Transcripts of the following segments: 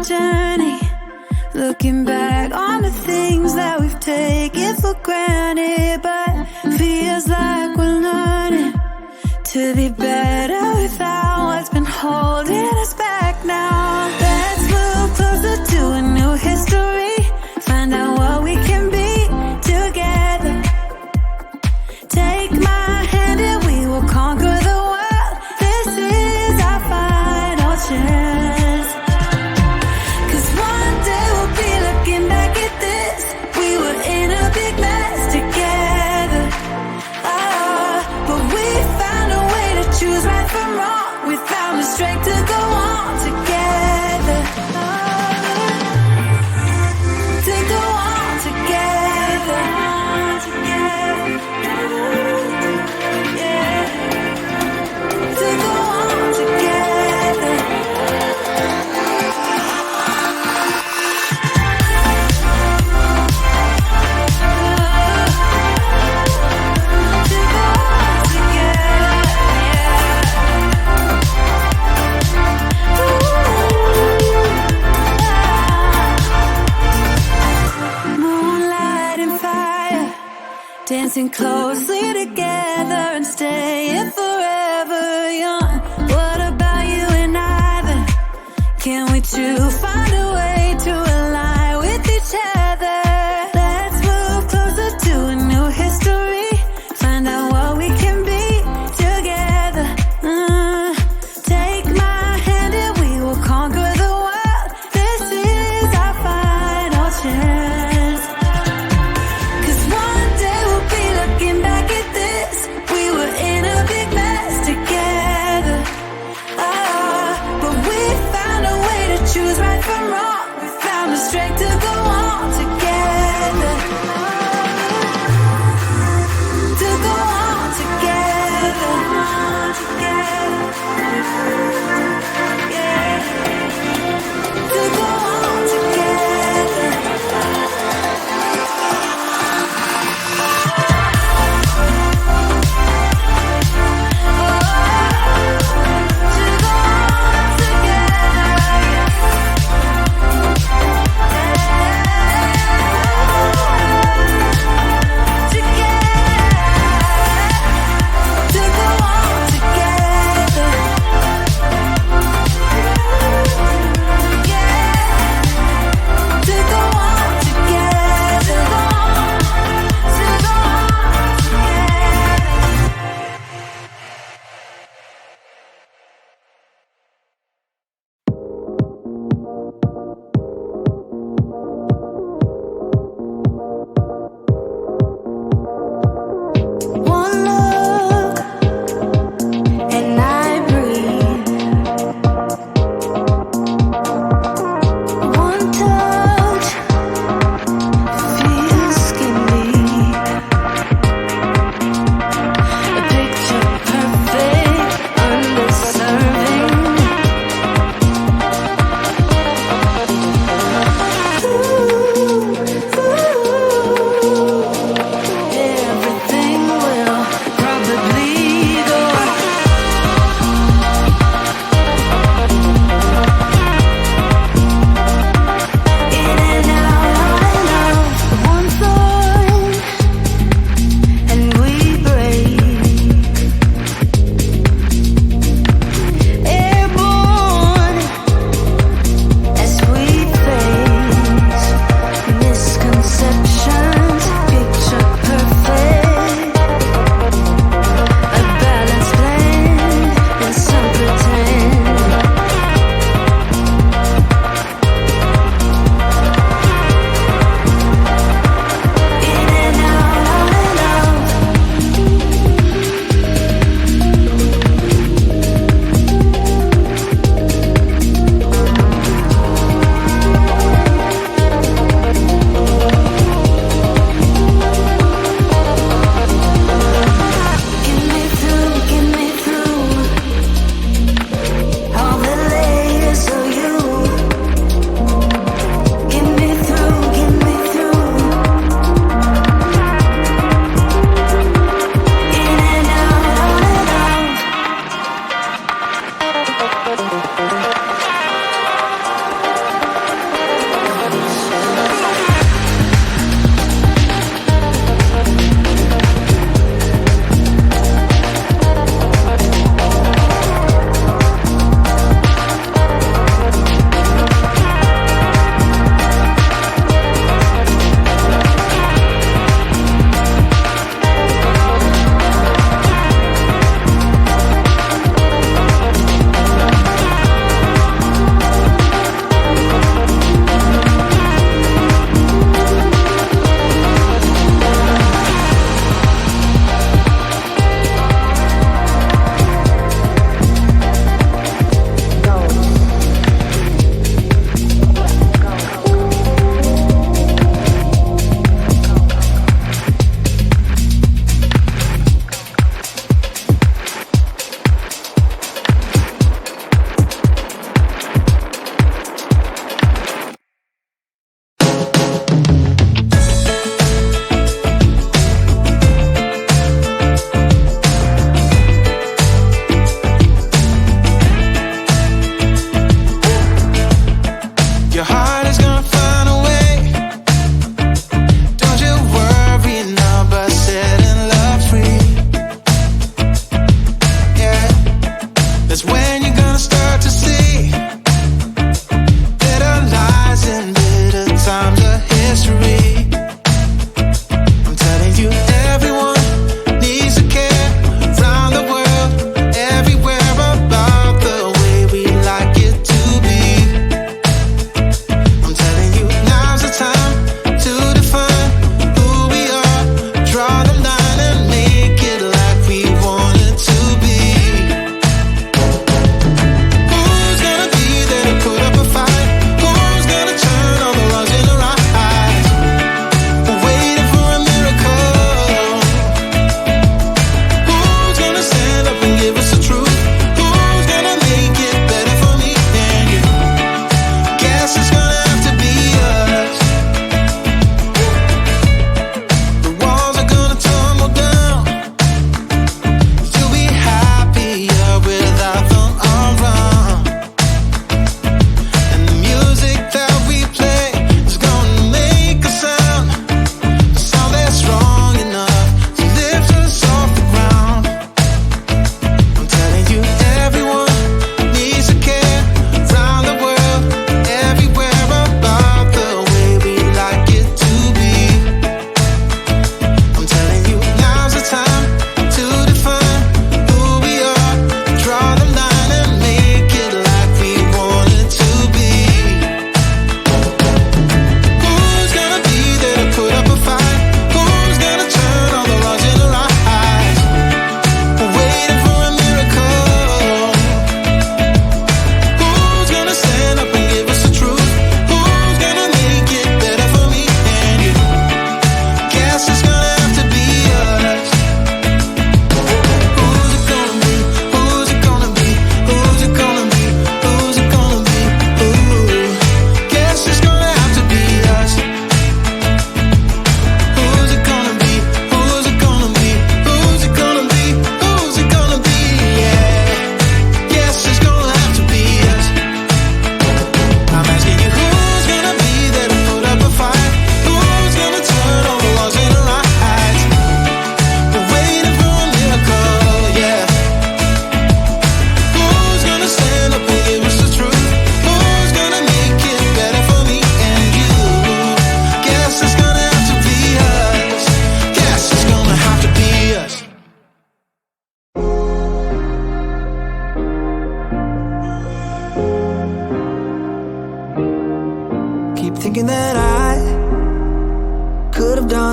journey, looking back on the things that we've taken for granted, but feels like we're learning to be better without what's been holding us back now. Let's move closer to a new history, find out what we can be together. Take my hand and we will conquer the world. This is our final chance. 'Cause one day we'll be looking back at this. We were in a big mess together. But we found a way to choose right from wrong. We found the strength to go on together. To go on together. Yeah. To go on together. To go on together. Moonlight and fire, dancing closely together and staying forever young. What about you and I then? Can we two find a way to align with each other? Let's move closer to a new history, find out what we can be together. Take my hand and we will conquer the world. This is our final chance. 'Cause one day we'll be looking back at this. We were in a big mess together. But we found a way to choose right from wrong.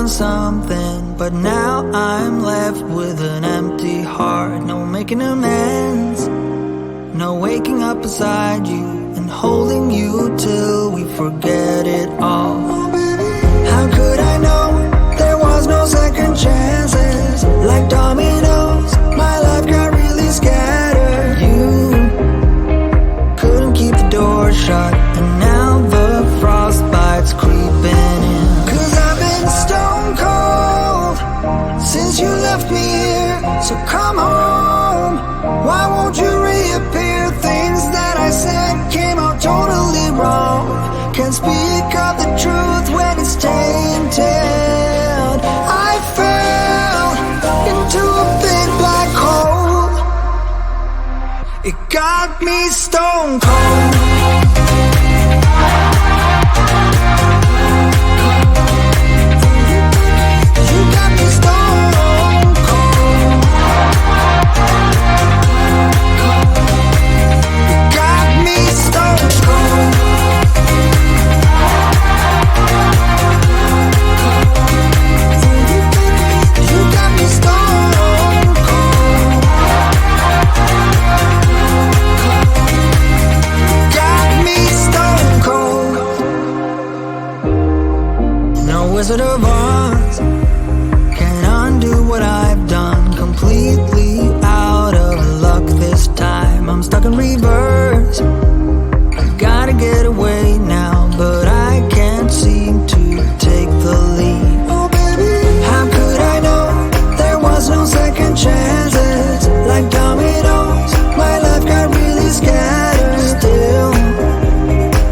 done something, but now I'm left with an empty heart. No making amends, no waking up beside you and holding you till we forget it all. How could I know there was no second chances? Like dominoes, my life got really scattered. You couldn't keep the door shut, and now the frostbite's creeping in. 'Cause I've been stone cold since you left me here. So come home, why won't you reappear? Things that I said came out totally wrong. Can't speak of the truth when it's tainted. I fell into a big black hole. It got me stone cold. You got me stone cold. You got me stone cold. You got me stone cold. Got me stone cold. No Wizard of Oz can undo what I've done. Completely out of luck this time. I'm stuck in reverse. Gotta get away now, but I can't seem to take the lead. Oh baby, how could I know there was no second chances? Like dominoes, my life got really scattered. Still,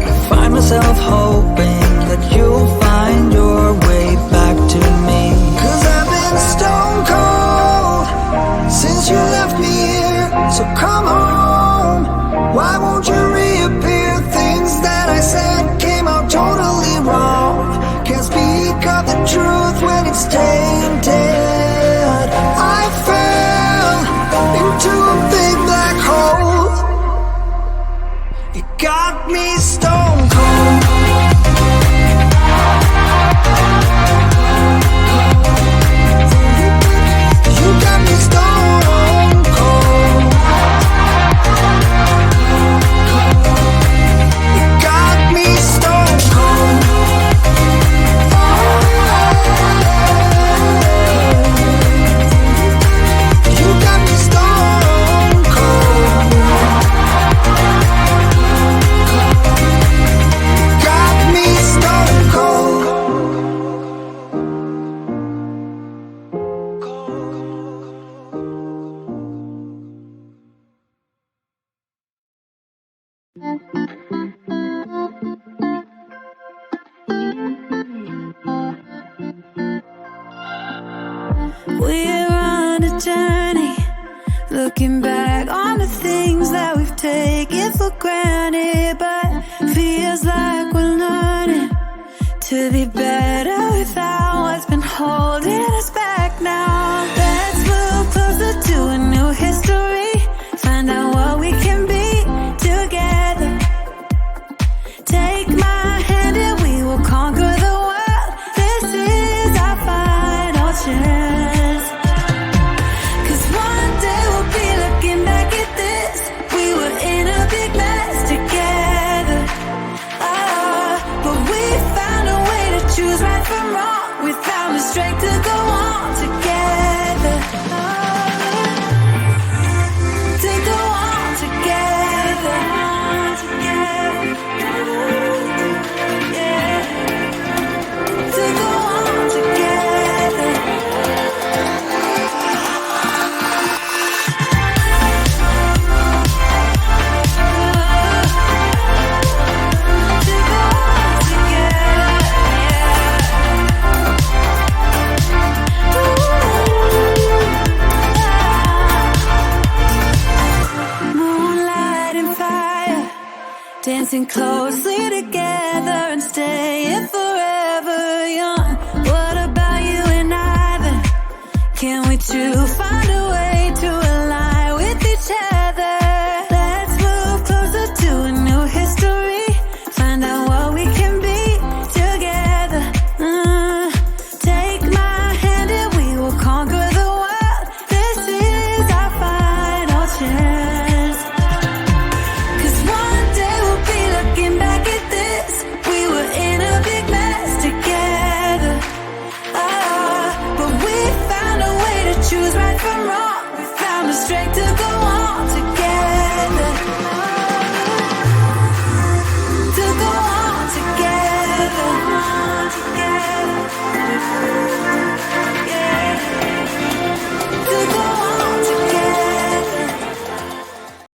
I find myself hoping that you'll find your way back to me. 'Cause I've been stone cold since you left me here. So come home, why won't you reappear? Things that I said came out totally wrong. Can't speak of the truth when it's tainted. I fell into a big black hole. It got me stone cold. You got me stone cold. You got me stone cold. You got me stone cold. Got me stone cold. We're on a journey, looking back on the things that we've taken for granted, but feels like we're learning to be better without what's been holding us back now. Let's move closer to a new history, find out what we can be together. Take my hand and we will conquer the world. This is our final chance. 'Cause one day we'll be looking back at this. We were in a big mess together. But we found a way to choose right from wrong. We found the strength to go on together. To go on together. Yeah. To go on together. To go on together. Moonlight and fire, dancing closely together and staying forever young. What about you and I then? Can we two find a way to align with each other? Let's move closer to a new history, find out what we can be together. Take choose right from wrong. We found the strength to go on together.